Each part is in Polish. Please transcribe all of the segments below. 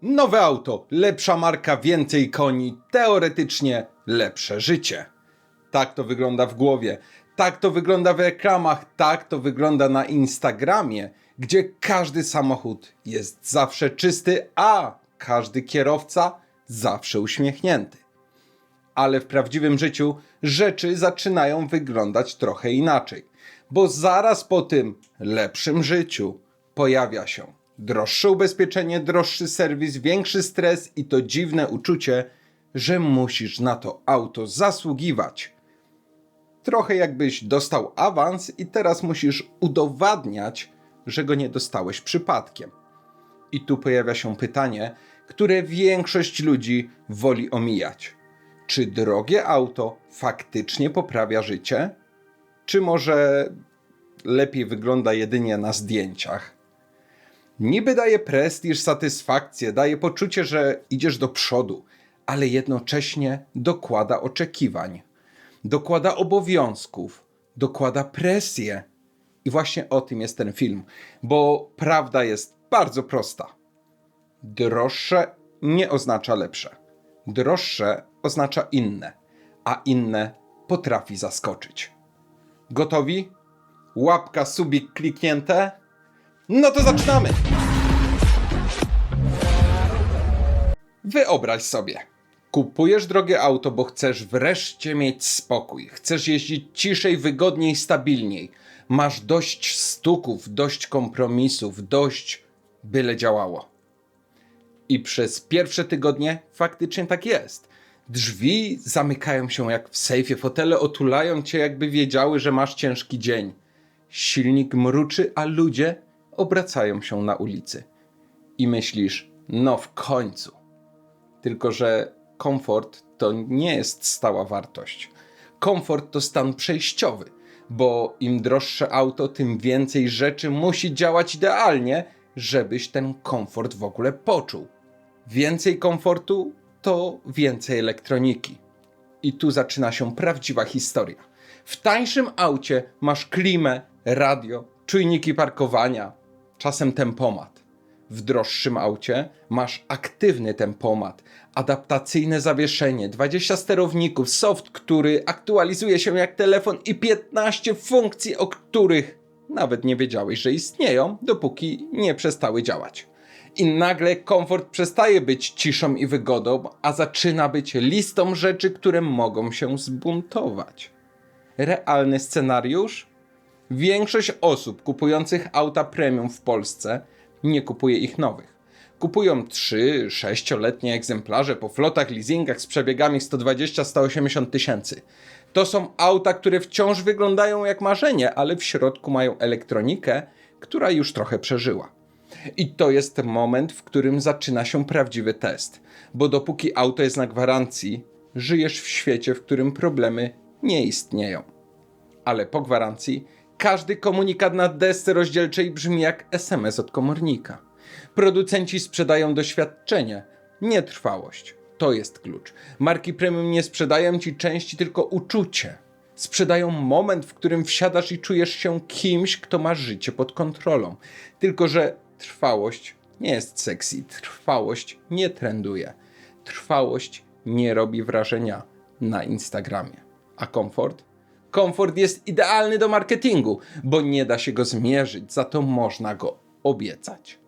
Nowe auto, lepsza marka, więcej koni, teoretycznie lepsze życie. Tak to wygląda w głowie, tak to wygląda w reklamach, tak to wygląda na Instagramie, gdzie każdy samochód jest zawsze czysty, a każdy kierowca zawsze uśmiechnięty. Ale w prawdziwym życiu rzeczy zaczynają wyglądać trochę inaczej, bo zaraz po tym lepszym życiu pojawia się droższe ubezpieczenie, droższy serwis, większy stres i to dziwne uczucie, że musisz na to auto zasługiwać. Trochę jakbyś dostał awans i teraz musisz udowadniać, że go nie dostałeś przypadkiem. I tu pojawia się pytanie, które większość ludzi woli omijać. Czy drogie auto faktycznie poprawia życie? Czy może lepiej wygląda jedynie na zdjęciach? Niby daje prestiż, satysfakcję, daje poczucie, że idziesz do przodu, ale jednocześnie dokłada oczekiwań, dokłada obowiązków, dokłada presję. I właśnie o tym jest ten film, bo prawda jest bardzo prosta. Droższe nie oznacza lepsze. Droższe oznacza inne, a inne potrafi zaskoczyć. Gotowi? Łapka, subik kliknięte? No to zaczynamy! Wyobraź sobie, kupujesz drogie auto, bo chcesz wreszcie mieć spokój. Chcesz jeździć ciszej, wygodniej, stabilniej. Masz dość stuków, dość kompromisów, dość byle działało. I przez pierwsze tygodnie faktycznie tak jest. Drzwi zamykają się jak w sejfie, fotele otulają cię, jakby wiedziały, że masz ciężki dzień. Silnik mruczy, a ludzie obracają się na ulicy. I myślisz, no w końcu. Tylko że komfort to nie jest stała wartość. Komfort to stan przejściowy, bo im droższe auto, tym więcej rzeczy musi działać idealnie, żebyś ten komfort w ogóle poczuł. Więcej komfortu to więcej elektroniki. I tu zaczyna się prawdziwa historia. W tańszym aucie masz klimę, radio, czujniki parkowania, czasem tempomat. W droższym aucie masz aktywny tempomat, adaptacyjne zawieszenie, 20 sterowników, soft, który aktualizuje się jak telefon i 15 funkcji, o których nawet nie wiedziałeś, że istnieją, dopóki nie przestały działać. I nagle komfort przestaje być ciszą i wygodą, a zaczyna być listą rzeczy, które mogą się zbuntować. Realny scenariusz? Większość osób kupujących auta premium w Polsce nie kupuje ich nowych. Kupują 3-6-letnie egzemplarze po flotach, leasingach z przebiegami 120-180 tysięcy. To są auta, które wciąż wyglądają jak marzenie, ale w środku mają elektronikę, która już trochę przeżyła. I to jest moment, w którym zaczyna się prawdziwy test, bo dopóki auto jest na gwarancji, żyjesz w świecie, w którym problemy nie istnieją. Ale po gwarancji każdy komunikat na desce rozdzielczej brzmi jak SMS od komornika. Producenci sprzedają doświadczenie, nie trwałość. To jest klucz. Marki premium nie sprzedają ci części, tylko uczucie. Sprzedają moment, w którym wsiadasz i czujesz się kimś, kto ma życie pod kontrolą. Tylko że trwałość nie jest sexy, trwałość nie trenduje. Trwałość nie robi wrażenia na Instagramie. A komfort? Komfort jest idealny do marketingu, bo nie da się go zmierzyć, za to można go obiecać.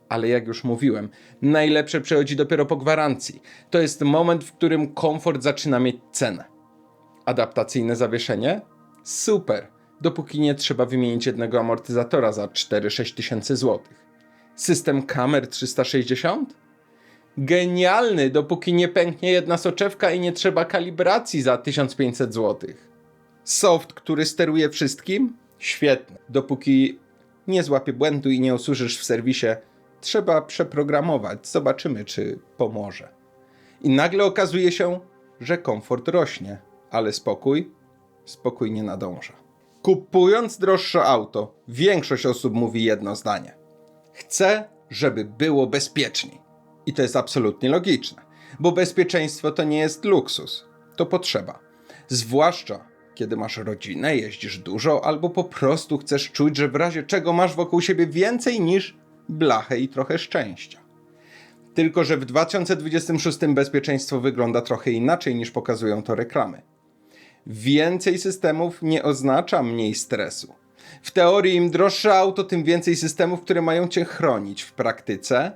Ale jak już mówiłem, najlepsze przychodzi dopiero po gwarancji. To jest moment, w którym komfort zaczyna mieć cenę. Adaptacyjne zawieszenie? Super, dopóki nie trzeba wymienić jednego amortyzatora za 4-6 tysięcy złotych. System kamer 360? Genialny, dopóki nie pęknie jedna soczewka i nie trzeba kalibracji za 1500 złotych. Soft, który steruje wszystkim? Świetny. Dopóki nie złapie błędu i nie usłyszysz w serwisie, trzeba przeprogramować. Zobaczymy, czy pomoże. I nagle okazuje się, że komfort rośnie, ale spokój nie nadąża. Kupując droższe auto, większość osób mówi jedno zdanie. Chcę, żeby było bezpieczniej. I to jest absolutnie logiczne, bo bezpieczeństwo to nie jest luksus, to potrzeba. Zwłaszcza kiedy masz rodzinę, jeździsz dużo, albo po prostu chcesz czuć, że w razie czego masz wokół siebie więcej niż blachę i trochę szczęścia. Tylko że w 2026 bezpieczeństwo wygląda trochę inaczej niż pokazują to reklamy. Więcej systemów nie oznacza mniej stresu. W teorii im droższe auto, tym więcej systemów, które mają cię chronić. W praktyce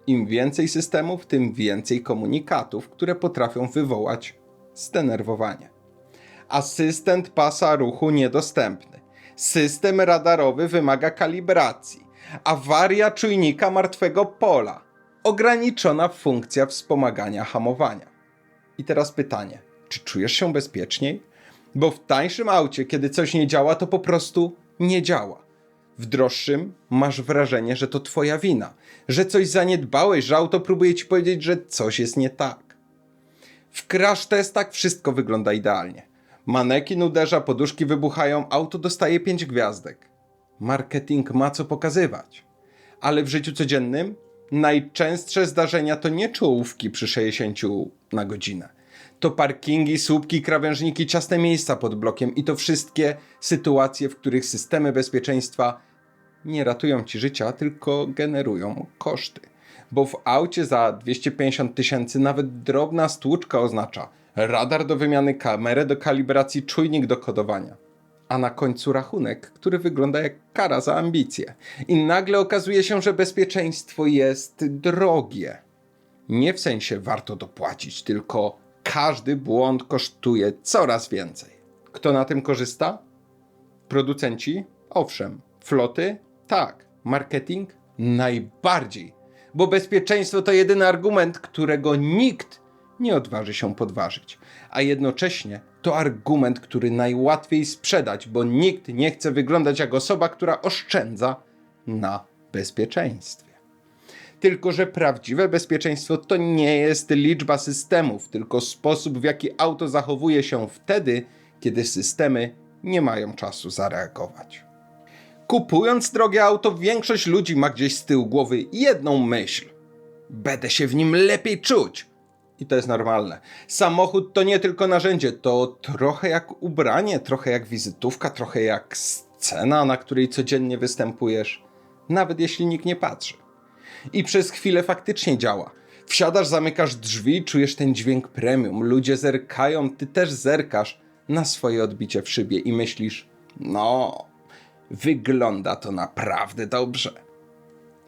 im więcej systemów, tym więcej komunikatów, które potrafią wywołać zdenerwowanie. Asystent pasa ruchu niedostępny. System radarowy wymaga kalibracji. Awaria czujnika martwego pola. Ograniczona funkcja wspomagania hamowania. I teraz pytanie, czy czujesz się bezpieczniej? Bo w tańszym aucie, kiedy coś nie działa, to po prostu nie działa. W droższym masz wrażenie, że to twoja wina, że coś zaniedbałeś, że auto próbuje ci powiedzieć, że coś jest nie tak. W crash testach wszystko wygląda idealnie. Manekin uderza, poduszki wybuchają, auto dostaje 5 gwiazdek. Marketing ma co pokazywać. Ale w życiu codziennym najczęstsze zdarzenia to nie czołówki przy 60 na godzinę. To parkingi, słupki, krawężniki, ciasne miejsca pod blokiem i to wszystkie sytuacje, w których systemy bezpieczeństwa nie ratują ci życia, tylko generują koszty. Bo w aucie za 250 tysięcy nawet drobna stłuczka oznacza radar do wymiany, kamerę do kalibracji, czujnik do kodowania. A na końcu rachunek, który wygląda jak kara za ambicje. I nagle okazuje się, że bezpieczeństwo jest drogie. Nie w sensie warto dopłacić, tylko każdy błąd kosztuje coraz więcej. Kto na tym korzysta? Producenci? Owszem. Floty? Tak. Marketing? Najbardziej. Bo bezpieczeństwo to jedyny argument, którego nikt nie odważy się podważyć. A jednocześnie to argument, który najłatwiej sprzedać, bo nikt nie chce wyglądać jak osoba, która oszczędza na bezpieczeństwie. Tylko że prawdziwe bezpieczeństwo to nie jest liczba systemów, tylko sposób, w jaki auto zachowuje się wtedy, kiedy systemy nie mają czasu zareagować. Kupując drogie auto, większość ludzi ma gdzieś z tyłu głowy jedną myśl. Będę się w nim lepiej czuć. I to jest normalne. Samochód to nie tylko narzędzie, to trochę jak ubranie, trochę jak wizytówka, trochę jak scena, na której codziennie występujesz, nawet jeśli nikt nie patrzy. I przez chwilę faktycznie działa. Wsiadasz, zamykasz drzwi, czujesz ten dźwięk premium, ludzie zerkają, ty też zerkasz na swoje odbicie w szybie i myślisz, no, wygląda to naprawdę dobrze.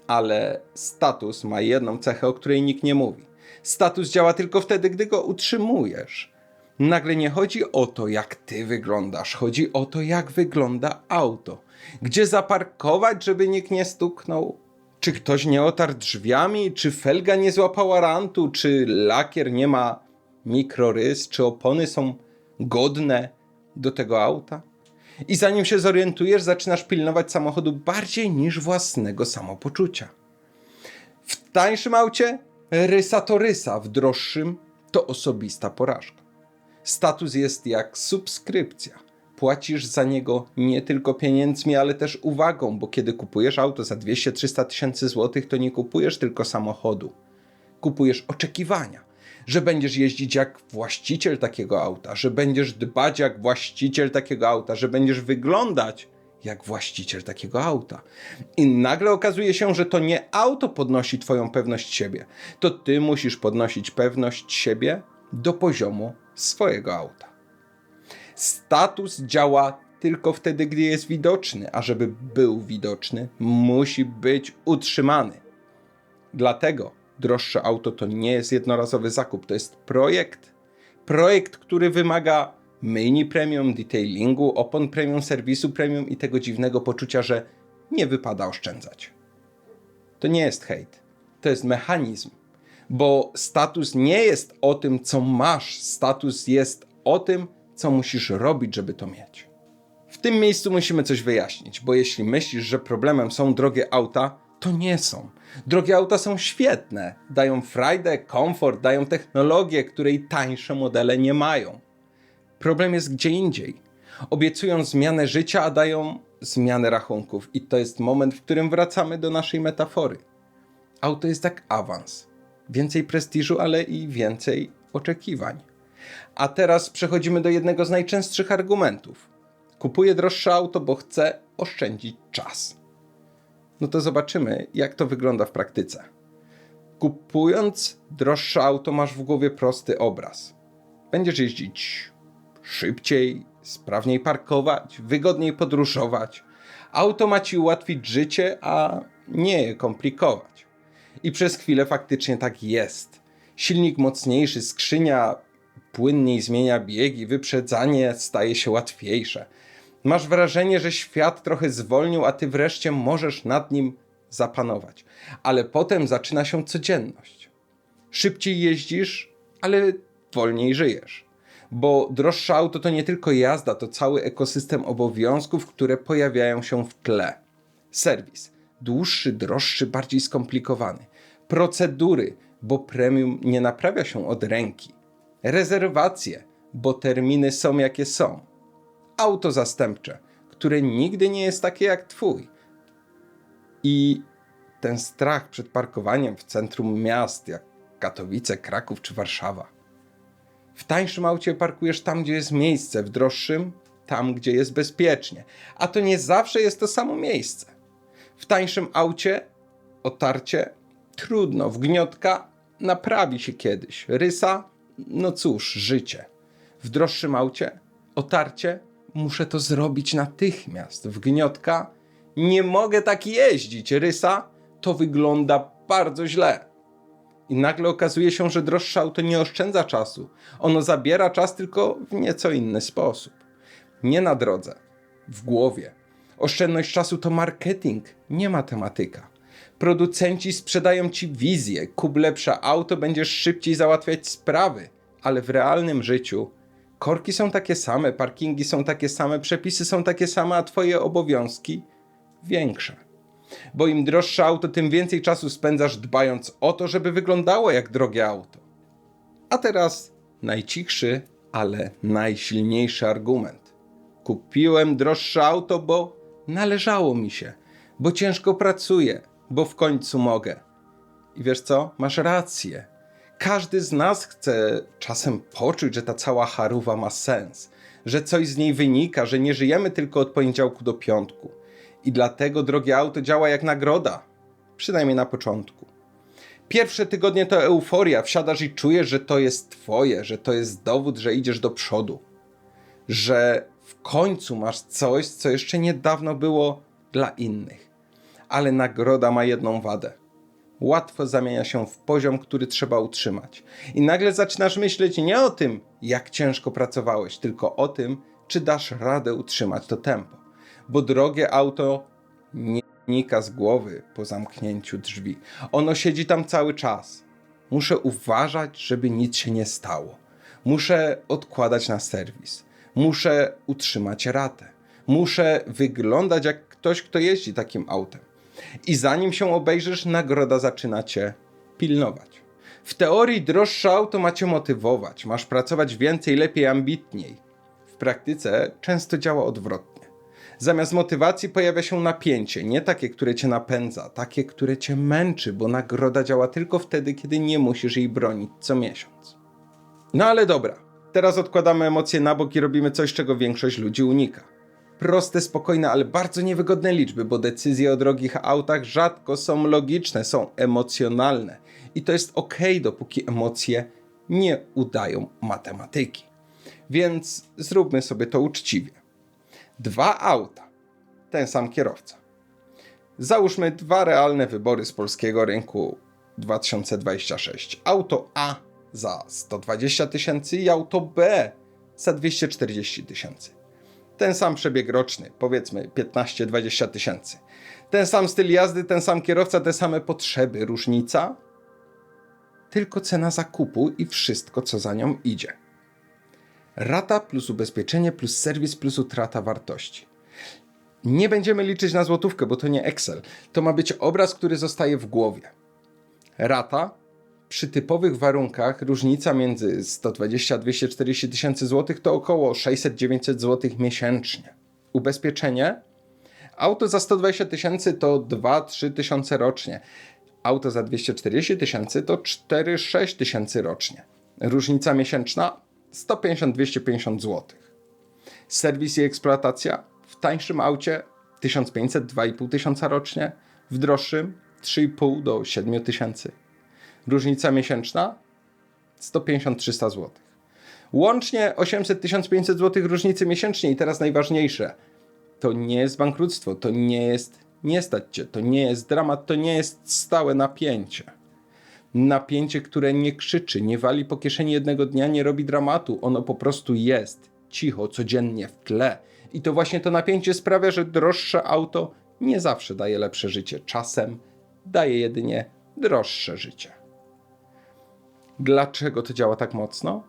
Ale status ma jedną cechę, o której nikt nie mówi. Status działa tylko wtedy, gdy go utrzymujesz. Nagle nie chodzi o to, jak ty wyglądasz, chodzi o to, jak wygląda auto. Gdzie zaparkować, żeby nikt nie stuknął? Czy ktoś nie otarł drzwiami? Czy felga nie złapała rantu? Czy lakier nie ma mikrorys? Czy opony są godne do tego auta? I zanim się zorientujesz, zaczynasz pilnować samochodu bardziej niż własnego samopoczucia. W tańszym aucie rysa to rysa, w droższym to osobista porażka. Status jest jak subskrypcja. Płacisz za niego nie tylko pieniędzmi, ale też uwagą, bo kiedy kupujesz auto za 200-300 tysięcy złotych, to nie kupujesz tylko samochodu. Kupujesz oczekiwania, że będziesz jeździć jak właściciel takiego auta, że będziesz dbać jak właściciel takiego auta, że będziesz wyglądać jak właściciel takiego auta. I nagle okazuje się, że to nie auto podnosi twoją pewność siebie. To ty musisz podnosić pewność siebie do poziomu swojego auta. Status działa tylko wtedy, gdy jest widoczny, a żeby był widoczny, musi być utrzymany. Dlatego droższe auto to nie jest jednorazowy zakup, to jest projekt. Projekt, który wymaga myjni premium, detailingu, opon premium, serwisu premium i tego dziwnego poczucia, że nie wypada oszczędzać. To nie jest hejt, to jest mechanizm, bo status nie jest o tym, co masz, status jest o tym, co musisz robić, żeby to mieć. W tym miejscu musimy coś wyjaśnić, bo jeśli myślisz, że problemem są drogie auta, to nie są. Drogie auta są świetne, dają frajdę, komfort, dają technologię, której tańsze modele nie mają. Problem jest gdzie indziej. Obiecują zmianę życia, a dają zmianę rachunków. I to jest moment, w którym wracamy do naszej metafory. Auto jest jak awans. Więcej prestiżu, ale i więcej oczekiwań. A teraz przechodzimy do jednego z najczęstszych argumentów. Kupuję droższe auto, bo chcę oszczędzić czas. No to zobaczymy, jak to wygląda w praktyce. Kupując droższe auto masz w głowie prosty obraz. Będziesz jeździć szybciej, sprawniej parkować, wygodniej podróżować. Auto ma ci ułatwić życie, a nie je komplikować. I przez chwilę faktycznie tak jest. Silnik mocniejszy, skrzynia płynniej zmienia biegi, wyprzedzanie staje się łatwiejsze. Masz wrażenie, że świat trochę zwolnił, a ty wreszcie możesz nad nim zapanować. Ale potem zaczyna się codzienność. Szybciej jeździsz, ale wolniej żyjesz. Bo droższe auto to nie tylko jazda, to cały ekosystem obowiązków, które pojawiają się w tle. Serwis. Dłuższy, droższy, bardziej skomplikowany. Procedury, bo premium nie naprawia się od ręki. Rezerwacje, bo terminy są jakie są. Auto zastępcze, które nigdy nie jest takie jak twój. I ten strach przed parkowaniem w centrum miast jak Katowice, Kraków czy Warszawa. W tańszym aucie parkujesz tam, gdzie jest miejsce, w droższym tam, gdzie jest bezpiecznie. A to nie zawsze jest to samo miejsce. W tańszym aucie otarcie trudno, wgniotka naprawi się kiedyś. Rysa, no cóż, życie. W droższym aucie otarcie muszę to zrobić natychmiast. Wgniotka nie mogę tak jeździć. Rysa to wygląda bardzo źle. I nagle okazuje się, że droższe auto nie oszczędza czasu. Ono zabiera czas tylko w nieco inny sposób. Nie na drodze, w głowie. Oszczędność czasu to marketing, nie matematyka. Producenci sprzedają ci wizję. Kup lepsze auto, będziesz szybciej załatwiać sprawy. Ale w realnym życiu korki są takie same, parkingi są takie same, przepisy są takie same, a twoje obowiązki większe. Bo im droższe auto, tym więcej czasu spędzasz dbając o to, żeby wyglądało jak drogie auto. A teraz najcichszy, ale najsilniejszy argument. Kupiłem droższe auto, bo należało mi się, bo ciężko pracuję, bo w końcu mogę. I wiesz co? Masz rację. Każdy z nas chce czasem poczuć, że ta cała charuwa ma sens, że coś z niej wynika, że nie żyjemy tylko od poniedziałku do piątku. I dlatego drogie auto działa jak nagroda, przynajmniej na początku. Pierwsze tygodnie to euforia, wsiadasz i czujesz, że to jest twoje, że to jest dowód, że idziesz do przodu. Że w końcu masz coś, co jeszcze niedawno było dla innych. Ale nagroda ma jedną wadę. Łatwo zamienia się w poziom, który trzeba utrzymać. I nagle zaczynasz myśleć nie o tym, jak ciężko pracowałeś, tylko o tym, czy dasz radę utrzymać to tempo. Bo drogie auto nie znika z głowy po zamknięciu drzwi. Ono siedzi tam cały czas. Muszę uważać, żeby nic się nie stało. Muszę odkładać na serwis. Muszę utrzymać ratę. Muszę wyglądać jak ktoś, kto jeździ takim autem. I zanim się obejrzysz, nagroda zaczyna cię pilnować. W teorii droższe auto ma cię motywować. Masz pracować więcej, lepiej, ambitniej. W praktyce często działa odwrotnie. Zamiast motywacji pojawia się napięcie, nie takie, które cię napędza, takie, które cię męczy, bo nagroda działa tylko wtedy, kiedy nie musisz jej bronić co miesiąc. No ale dobra, teraz odkładamy emocje na bok i robimy coś, czego większość ludzi unika. Proste, spokojne, ale bardzo niewygodne liczby, bo decyzje o drogich autach rzadko są logiczne, są emocjonalne. I to jest okej, dopóki emocje nie udają matematyki. Więc zróbmy sobie to uczciwie. 2 auta, ten sam kierowca. Załóżmy 2 realne wybory z polskiego rynku 2026. Auto A za 120 tysięcy i auto B za 240 tysięcy. Ten sam przebieg roczny, powiedzmy 15-20 tysięcy. Ten sam styl jazdy, ten sam kierowca, te same potrzeby. Różnica? Tylko cena zakupu i wszystko, co za nią idzie. Rata plus ubezpieczenie plus serwis plus utrata wartości. Nie będziemy liczyć na złotówkę, bo to nie Excel. To ma być obraz, który zostaje w głowie. Rata przy typowych warunkach różnica między 120 a 240 tysięcy złotych to około 600-900 złotych miesięcznie. Ubezpieczenie? Auto za 120 tysięcy to 2-3 tysiące rocznie. Auto za 240 tysięcy to 4-6 tysięcy rocznie. Różnica miesięczna? 150-250 zł. Serwis i eksploatacja? W tańszym aucie 1500-2,5 tysiąca rocznie, w droższym 3,5 do 7 tysięcy. Różnica miesięczna? 150-300 zł. Łącznie 800-1500 zł różnicy miesięcznie i teraz najważniejsze. To nie jest bankructwo, to nie jest nie stać cię, to nie jest dramat, to nie jest stałe napięcie. Napięcie, które nie krzyczy, nie wali po kieszeni jednego dnia, nie robi dramatu. Ono po prostu jest cicho, codziennie w tle. I to właśnie to napięcie sprawia, że droższe auto nie zawsze daje lepsze życie. Czasem daje jedynie droższe życie. Dlaczego to działa tak mocno?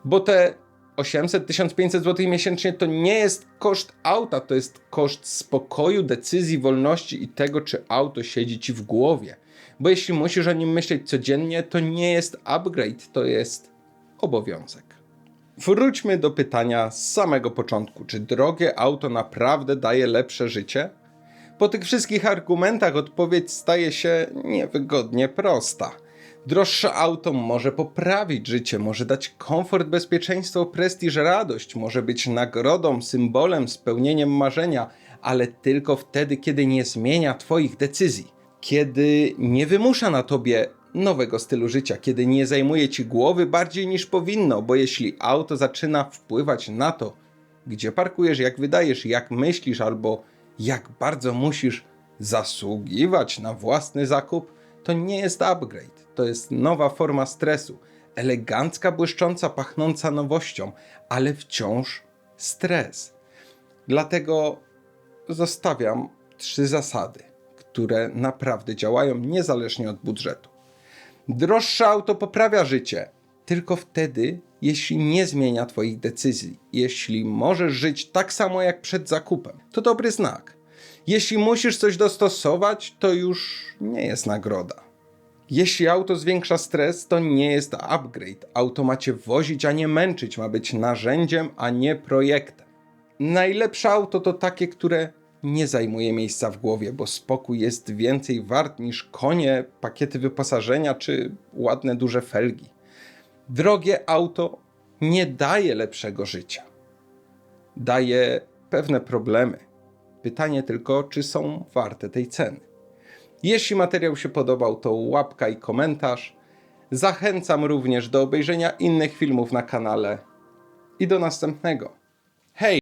Bo te 800-1500 zł miesięcznie to nie jest koszt auta, to jest koszt spokoju, decyzji, wolności i tego, czy auto siedzi ci w głowie. Bo jeśli musisz o nim myśleć codziennie, to nie jest upgrade, to jest obowiązek. Wróćmy do pytania z samego początku. Czy drogie auto naprawdę daje lepsze życie? Po tych wszystkich argumentach odpowiedź staje się niewygodnie prosta. Droższe auto może poprawić życie, może dać komfort, bezpieczeństwo, prestiż, radość, może być nagrodą, symbolem, spełnieniem marzenia, ale tylko wtedy, kiedy nie zmienia twoich decyzji, kiedy nie wymusza na tobie nowego stylu życia, kiedy nie zajmuje ci głowy bardziej niż powinno, bo jeśli auto zaczyna wpływać na to, gdzie parkujesz, jak wydajesz, jak myślisz albo jak bardzo musisz zasługiwać na własny zakup, to nie jest upgrade. To jest nowa forma stresu. Elegancka, błyszcząca, pachnąca nowością, ale wciąż stres. Dlatego zostawiam 3 zasady, które naprawdę działają niezależnie od budżetu. Droższe auto poprawia życie tylko wtedy, jeśli nie zmienia twoich decyzji. Jeśli możesz żyć tak samo jak przed zakupem, to dobry znak. Jeśli musisz coś dostosować, to już nie jest nagroda. Jeśli auto zwiększa stres, to nie jest upgrade. Auto ma cię wozić, a nie męczyć. Ma być narzędziem, a nie projektem. Najlepsze auto to takie, które nie zajmuje miejsca w głowie, bo spokój jest więcej wart niż konie, pakiety wyposażenia czy ładne duże felgi. Drogie auto nie daje lepszego życia. Daje pewne problemy. Pytanie tylko, czy są warte tej ceny. Jeśli materiał się podobał, to łapka i komentarz. Zachęcam również do obejrzenia innych filmów na kanale. I do następnego. Hej!